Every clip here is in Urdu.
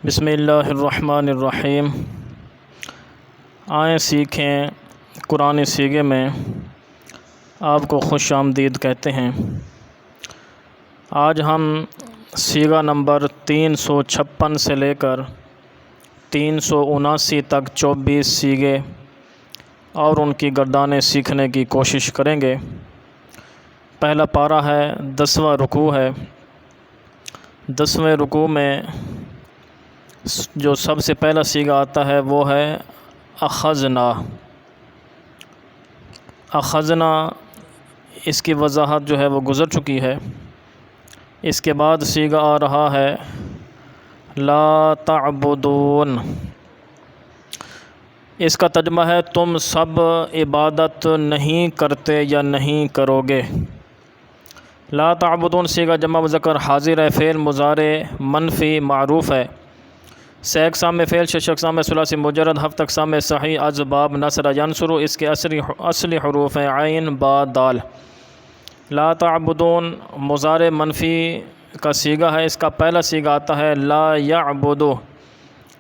بسم اللہ الرحمن الرحیم۔ آئیں سیکھیں قرآن سیغے میں آپ کو خوش آمدید کہتے ہیں۔ آج ہم سیغہ نمبر 356 سے لے کر 379 تک 24 سیغے اور ان کی گردانیں سیکھنے کی کوشش کریں گے۔ پہلا پارہ ہے، 10واں رکوع ہے۔ 10ویں رکوع میں جو سب سے پہلا سیغہ آتا ہے وہ ہے اخذنا۔ اخذنا اس کی وضاحت جو ہے وہ گزر چکی ہے۔ اس کے بعد سیغہ آ رہا ہے لا تعبدون۔ اس کا ترجمہ ہے تم سب عبادت نہیں کرتے یا نہیں کرو گے۔ لا تعبدون سیغہ جمع مذکر حاضر ہے، فعل مضارع منفی معروف ہے، سے اقسام میں فعل، شش اقسام میں ثلاثی مجرد، ہفت اقسام میں صحیح، از باب نصر ینصر۔ اس کے اصلی حروف ہیں عین با دال۔ لا تعبدون مضارع منفی کا سیغہ ہے۔ اس کا پہلا سیغہ آتا ہے لا یعبدو۔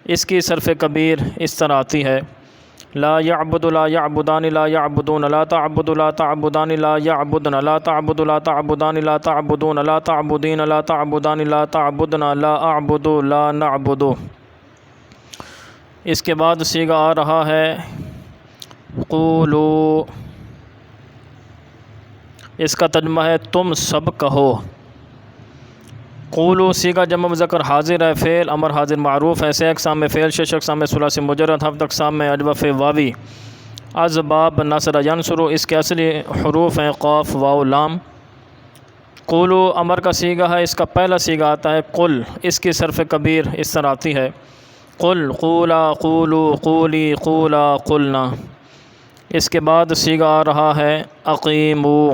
اس کی صرف کبیر اس طرح آتی ہے لا یعبد، لا یعبدان، لا یعبدون، لا تعبد، لا تعبدان، لا یعبدن، لا تعبد، لا تعبدان، لا تعبدون، لا تعبدین، لا تعبدان، لا تعبدن، لا اعبد، لا نعبد۔ اس کے بعد سیغہ آ رہا ہے قولو۔ اس کا ترجمہ ہے تم سب کہو۔ قولو سیغہ جمع مذکر حاضر ہے، فعل امر حاضر معروف ہے، سے اقسام میں فعل، شش اقسام میں ثلاثی مجرد، ہفت اقسام میں اجوف واوی، از باب نصر ینصر۔ اس کے اصلی حروف ہیں قاف واو لام۔ قولو امر کا سیغہ ہے۔ اس کا پہلا سیغہ آتا ہے قل۔ اس کی صرف کبیر اس طرح آتی ہے قل، قولا، قولو، قولی، قولا، قلنا۔ اس کے بعد سیغہ آ رہا ہے اقیمو۔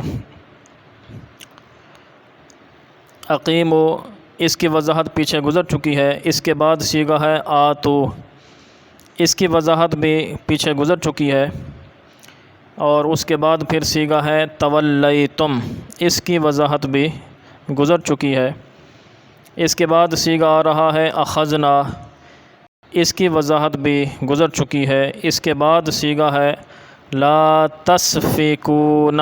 اقیمو اس کی وضاحت پیچھے گزر چکی ہے۔ اس کے بعد سیغہ ہے آتو۔ اس کی وضاحت بھی پیچھے گزر چکی ہے، اور اس کے بعد پھر سیغہ ہے تولیتم۔ اس کی وضاحت بھی گزر چکی ہے۔ اس کے بعد سیغہ آ رہا ہے اخذنا۔ اس کی وضاحت بھی گزر چکی ہے۔ اس کے بعد سیغہ ہے لا تسفکون۔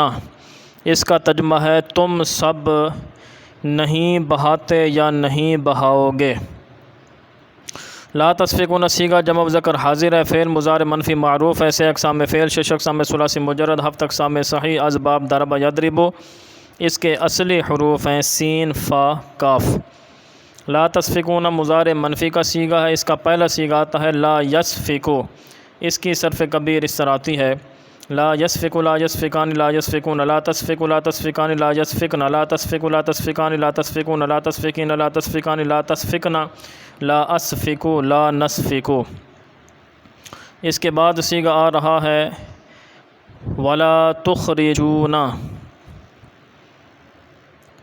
اس کا ترجمہ ہے تم سب نہیں بہاتے یا نہیں بہاؤ گے۔ لا تسفکون سیغہ جمع مذکر حاضر ہے، فعل مضارع منفی معروف ہے، سے اقسام میں فعل، شش اقسام میں ثلاثی مجرد، ہفت اقسام میں صحیح، از باب ضرب یضرب۔ اس کے اصلی حروف ہیں سین فا کاف۔ لا تسفکون مضارع منفی کا سیغہ ہے۔ اس کا پہلا سیغہ آتا ہے لا یسفکو۔ اس کی صرف کبیر اس طرح آتی ہے لا یسفک، لا یسفکان، لا یسفکون، لا تسفک، لا تسفکان، لا یسفکن، لا تسفک، لا تسفکان، لا تسفکون، لا تسفکین، لا تسفکان، لا تسفکن، لا اسفک، لا نسفک۔ اس کے بعد سیغہ آ رہا ہے ولا تخرجون۔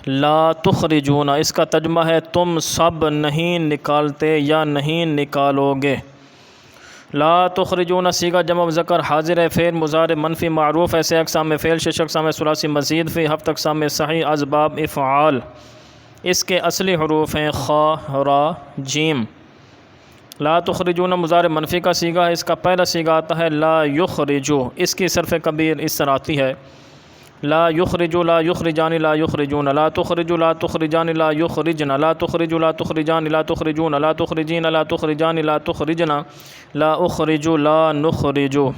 لا تخرجون اس کا ترجمہ ہے تم سب نہیں نکالتے یا نہیں نکالو گے۔ لا تخرجون سیغہ جمع مذکر حاضر ہے، فعل مضارع منفی معروف ہے، سے اقسام میں فعل، شش اقسام میں ثلاثی مزید، فی ہفت اقسام میں صحیح، از باب افعال۔ اس کے اصلی حروف ہیں خا را جیم۔ لا تخرجون مضارع منفی کا سیغہ ہے۔ اس کا پہلا سیغہ آتا ہے لا یخرجو۔ اس کی صرف کبیر اس طرح آتی ہے لا یخرجو، لا یخرجان، لا یخرجون، لا تخرجو، لا تخرجان، لا یخرجن، لا تخرجو، لا تخرجان، لا تخرجون، لا تخرجین، لا تخرجان، لا تخرجن، لا اخرجو، لا نخرجو۔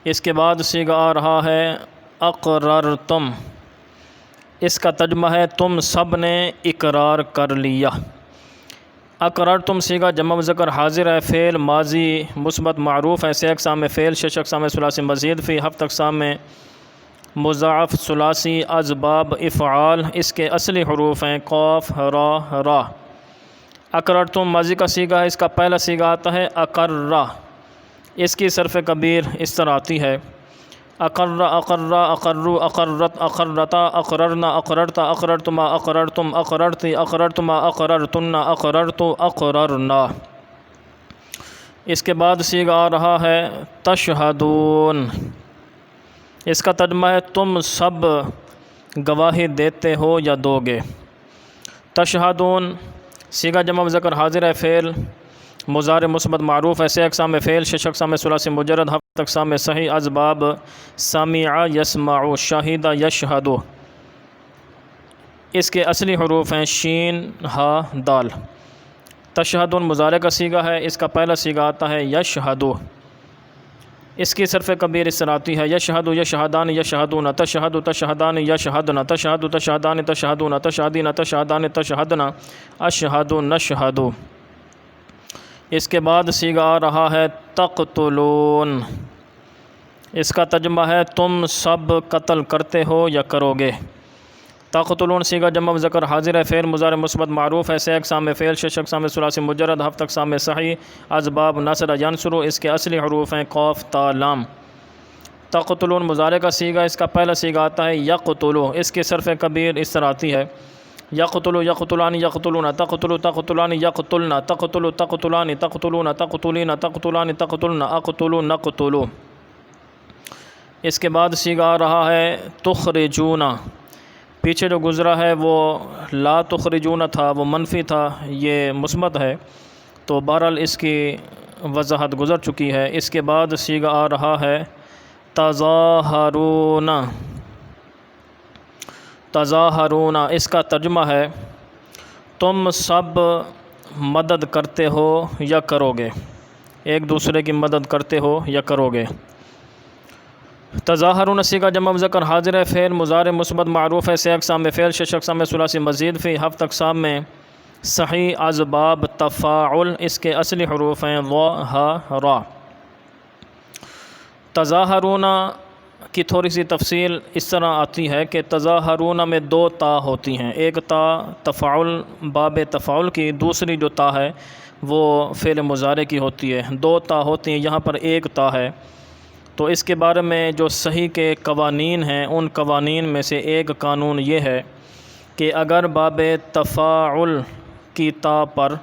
اس کے بعد سیغہ آ رہا ہے اقررتم۔ اس کا ترجمہ ہے تم سب نے اقرار کر لیا۔ اقررتم سیغہ جمع مذکر حاضر ہے، فعل ماضی مثبت معروف ہے، سے اقسام میں فعل، شش اقسام میں ثلاثی مزید، فی ہفت اقسام میں مضاعف ثلاثی، از باب افعال۔ اس کے اصلی حروف ہیں قاف را را۔ اقررتم ماضی کا سیغہ ہے۔ اس کا پہلا سیغہ آتا ہے اقرہ۔ اس کی صرف کبیر اس طرح آتی ہے اقر، اقرا، اقرو، اقرت، اقرتا، اقررنا، اقررتا، اقررتما، اقررتم، اقررتی، اقررتما، اقررتن، اقررتو، اقررنا۔ اس کے بعد سیغہ آ رہا ہے تشہدون۔ اس کا ترجمہ ہے تم سب گواہی دیتے ہو یا دو گے۔ تشہدون سیغہ جمع مذکر حاضر ہے، فعل مضارع مثبت معروف ہے، 6 اقسام فعل، 6 اقسام ثلاثی مجرد، 7 اقسام صحیح، اسباب سمع یسمع شہد یشہد۔ اس کے اصلی حروف ہیں شین ہا دال۔ تشہد مضارع کا صیغہ ہے، اس کا پہلا صیغہ آتا ہے یشہد۔ اس کی صرف کبیر اس طرح آتی ہے یشہد یشہدان یشہدون، تشہد تشہدان یشہدن، تشہد تشہدان تشہدون، تشہدین تشہدان تشہدن، اشہد نشہد۔ اس کے بعد صیغہ آ رہا ہے تقتلون۔ اس کا ترجمہ ہے تم سب قتل کرتے ہو یا کرو گے۔ تقتلون صیغہ جمع مذکر حاضر ہے، فعل مضارع مثبت معروف ہے، 6 اقسام فعل، 6 اقسام ثلاثی مجرد، 7 اقسام صحیح، اسباب نصر ینصر۔ اس کے اصلی حروف ہیں قاف تا لام۔ تقتلون مضارع کا صیغہ، اس کا پہلا صیغہ آتا ہے یقتلو۔ اس کی صرف کبیر اس طرح آتی ہے یقتلو یقتلان یقتلون، تقتلو تقتلان یقتلن، تقتلو تقتلان تقتلون، تقتلین تقتلان تقتلن، اقتلو نقتلو۔ اس کے بعد صیغہ آ رہا ہے تخرجون۔ پیچھے جو گزرا ہے وہ لا تخرجون تھا، وہ منفی تھا، یہ مثبت ہے، تو بہرحال اس کی وضاحت گزر چکی ہے۔ اس کے بعد صیغہ آ رہا ہے تظاہرون۔ تظاہرون اس کا ترجمہ ہے تم سب مدد کرتے ہو یا کرو گے، ایک دوسرے کی مدد کرتے ہو یا کرو گے۔ تظاہرون صیغہ جمع مذکر حاضر ہے، فعل مضارع مثبت معروف ہے، 6 اقسام فعل، 6 اقسام ثلاثی مزید فی، 7 اقسام میں صحیح، اسباب تفاعل۔ اس کے اصلی حروف ہیں ض ہ را۔ تظاہرون کی تھوڑی سی تفصیل اس طرح آتی ہے کہ تظاہرون میں 2 تا ہوتی ہیں، ایک تا تفاعل باب تفاعل کی، دوسری جو تا ہے وہ فعل مضارع کی ہوتی ہے، 2 تا ہوتی ہیں، یہاں پر 1 تا ہے۔ تو اس کے بارے میں جو صحیح کے قوانین ہیں، ان قوانین میں سے ایک قانون یہ ہے کہ اگر باب تفاعل کی تا پر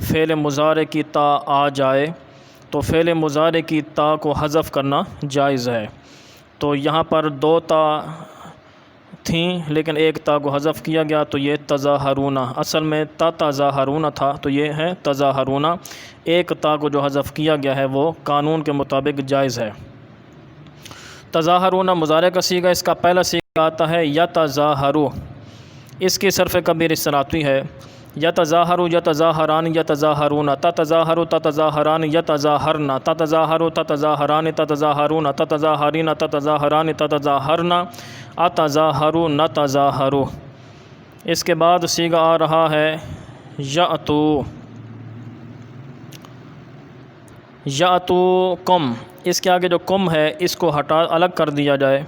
فعل مضارع کی تا آ جائے تو فعل مضارع کی تا کو حذف کرنا جائز ہے۔ تو یہاں پر 2 تا تھیں لیکن 1 تا کو حذف کیا گیا، تو یہ تظاہرون، اصل میں تظاہرون تھا تو یہ ہے تظاہرون، 1 تا کو جو حذف کیا گیا ہے وہ قانون کے مطابق جائز ہے۔ تظاہرون مضارع کا صیغہ، اس کا پہلا صیغہ آتا ہے یتظاہرو۔ اس کی صرف کبیر اس طرح آتی ہے یتظاہرو یتظاہران یتظاہرون، تتظاہرو تتظاہران یتظاہرن، تتظاہرو تتظاہران تتظاہرون، تتظاہرین تتظاہران تتظاہرن، اتظاہرو نتظاہرو۔ اس کے بعد صیغہ آ رہا ہے یأتو۔ یأتو کم، اس کے آگے جو کم ہے اس کو ہٹا الگ کر دیا جائے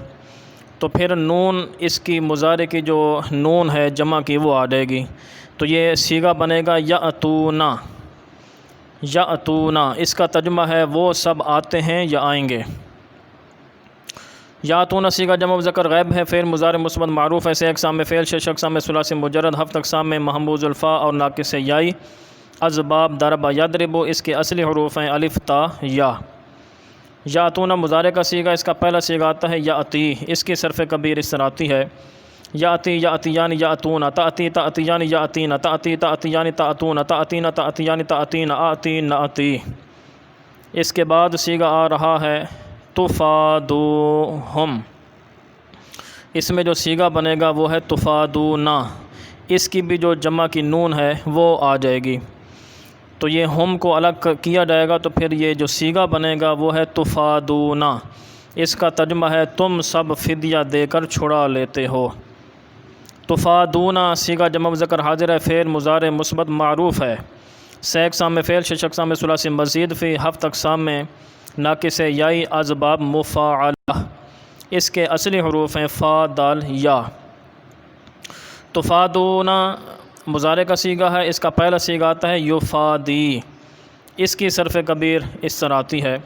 تو پھر نون، اس کی مضارع کی جو نون ہے جمع کی وہ آ جائے گی، تو یہ صیغہ بنے گا یأتونا۔ یأتونا اس کا ترجمہ ہے وہ سب آتے ہیں یا آئیں گے۔ یأتونا صیغہ جمع مذکر غائب ہے، فعل مضارع مثبت معروف ہے، 6 اقسام میں فعل، 6 اقسام ثلاثی مجرد، 7 اقسام میں محموز الفا اور ناقص یائی، اسباب ضرب یضرب۔ اس کے اصلی حروف ہیں الف تا یا۔ یأتون مضارع کا صیغہ، اس کا پہلا صیغہ آتا ہے یأتی۔ اس کی صرف کبیر اس طرح آتی ہے یأتی یأتیان یأتون، تأتی تأتیان یأتین، تأتی تأتیان تأتون، تأتین تأتیان تأتین، آتی نأتی۔ اس کے بعد صیغہ آ رہا ہے تفادوہم۔ اس میں جو صیغہ بنے گا وہ ہے تفادونا، اس کی بھی جو جمع کی نون ہے وہ آ جائے گی، تو یہ ہم کو الگ کیا جائے گا، تو پھر یہ جو صیغہ بنے گا وہ ہے تفادونا۔ اس کا ترجمہ ہے تم سب فدیہ دے کر چھڑا لیتے ہو۔ تفادونا صیغہ جمع مذکر حاضر ہے، فعل مضارع مثبت معروف ہے، 6 اقسام میں فعل، 6 اقسام میں ثلاثی مزید فی، 7 اقسام میں ناقص یائی، اسباب مفاعلہ۔ اس کے اصلی حروف ہیں فا دال یا۔ تفادونا مضارع کا صیغہ ہے، اس کا پہلا صیغہ آتا ہے یفادی۔ اس کی صرف کبیر اس طرح آتی ہے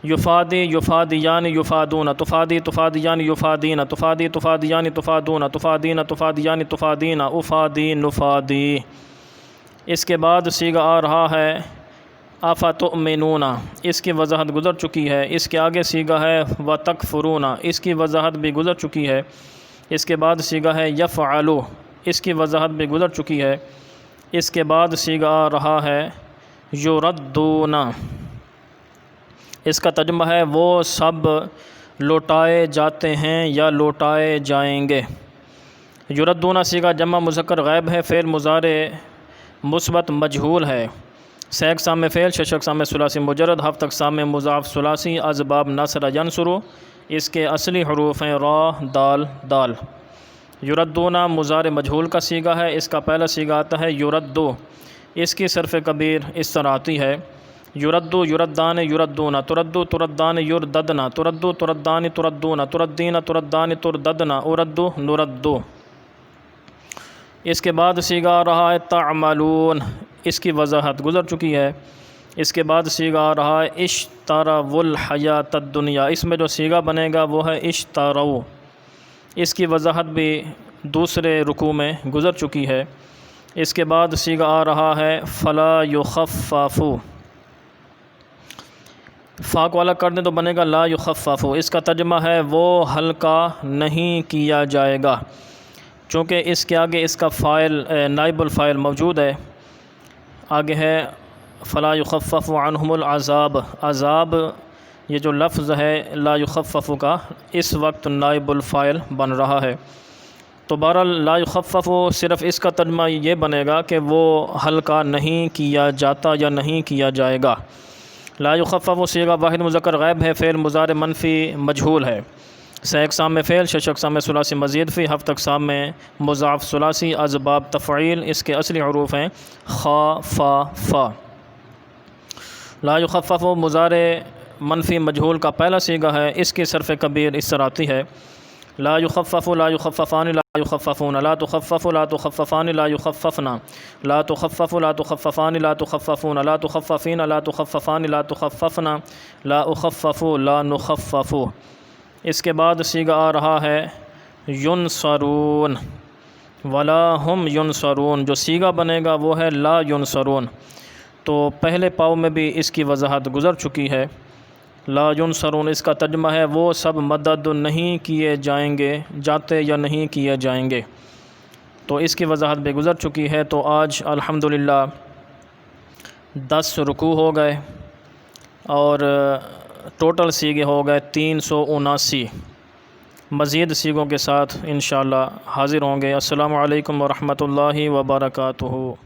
یفادی یفادیان یفادون، تفادی تفادیان یفادین، تفادی تفادیان تفادون، تفادین تفادیان تفادین، افادی نفادی۔ اس کے بعد صیغہ آ رہا ہے افتؤمنون، اس کی وضاحت گزر چکی ہے۔ اس کے آگے صیغہ ہے وتکفرون، اس کی وضاحت بھی گزر چکی ہے۔ اس کے بعد صیغہ ہے یفعلوا، اس کی وضاحت بھی گزر چکی ہے۔ اس کے بعد صیغہ آ رہا ہے یردون، اس کا ترجمہ ہے وہ سب لوٹائے جاتے ہیں یا لوٹائے جائیں گے۔ یردون صیغہ جمع مذکر غائب ہے، فعل مضارع مثبت مجہول ہے، سہ اقسام میں فعل، شش اقسام میں ثلاثی مجرد، ہفت اقسام میں مضاعف ثلاثی، از باب نصر ینصر، اس کے اصلی حروف ہیں را دال دال۔ یردون مضارع مجہول کا صیغہ ہے، اس کا پہلا صیغہ آتا ہے یردو، اس کی صرف کبیر اس طرح آتی ہے یردو یردان یردون، تردو تردان یرددنا، تردو تردان تردون، تردین تردان ترددنا، اردو نردو۔ اس کے بعد صیغہ آ رہا ہے تعملون، اس کی وضاحت گزر چکی ہے۔ اس کے بعد صیغہ آ رہا ہے اشتروا الحیات الدنیا، اس میں جو صیغہ بنے گا وہ ہے اشتروا، اس کی وضاحت بھی دوسرے رکوع میں گزر چکی ہے۔ اس کے بعد صیغہ آ رہا ہے فلا یخفف، فا کو الگ کر دیں تو بنے گا لا یخفف، اس کا ترجمہ ہے وہ ہلکا نہیں کیا جائے گا، چونکہ اس کے آگے اس کا فاعل نائب الفاعل موجود ہے، آگے ہے فلا یخفف عنہم العذاب، عذاب یہ جو لفظ ہے لا یخفف کا اس وقت نائب الفاعل بن رہا ہے، تو بہرحال لا یخفف صرف اس کا ترجمہ یہ بنے گا کہ وہ ہلکا نہیں کیا جاتا یا نہیں کیا جائے گا۔ لا یخفف صیغہ واحد مذکر غائب ہے، فعل مضارع منفی مجہول ہے، سہ اقسام میں فعل، شش اقسام میں ثلاثی مزید فی، ہفت اقسام میں مضاعف ثلاثی، از باب تفعیل، اس کے اصلی حروف ہیں خا فا فا۔ لا یخفف مضارع منفی مجہول کا پہلا صیغہ ہے، اس کی صرف کبیر اس طرح آتی ہے لا یخفف لا یخففان لا یخففون، لا تخفف لا تخففان لا یخففنا، لا تخفف لا تخففان لا تخففون، لا تخففین لا تخففان لا تخففنا، لا اخفف لا نخفف۔ اس کے بعد صیغہ آ رہا ہے ینصرون، ولا ہم ینصرون، جو صیغہ بنے گا وہ ہے لا ینصرون، تو پہلے پاؤ میں بھی اس کی وضاحت گزر چکی ہے۔ لا ینصرون اس کا ترجمہ ہے وہ سب مدد نہیں کیے جائیں گے، جاتے یا نہیں کیے جائیں گے، تو اس کی وضاحت بھی گزر چکی ہے۔ تو آج الحمدللہ 10 رکوع ہو گئے اور ٹوٹل صیغے ہو گئے 379، مزید صیغوں کے ساتھ انشاءاللہ حاضر ہوں گے۔ السلام علیکم ورحمۃ اللہ وبرکاتہ۔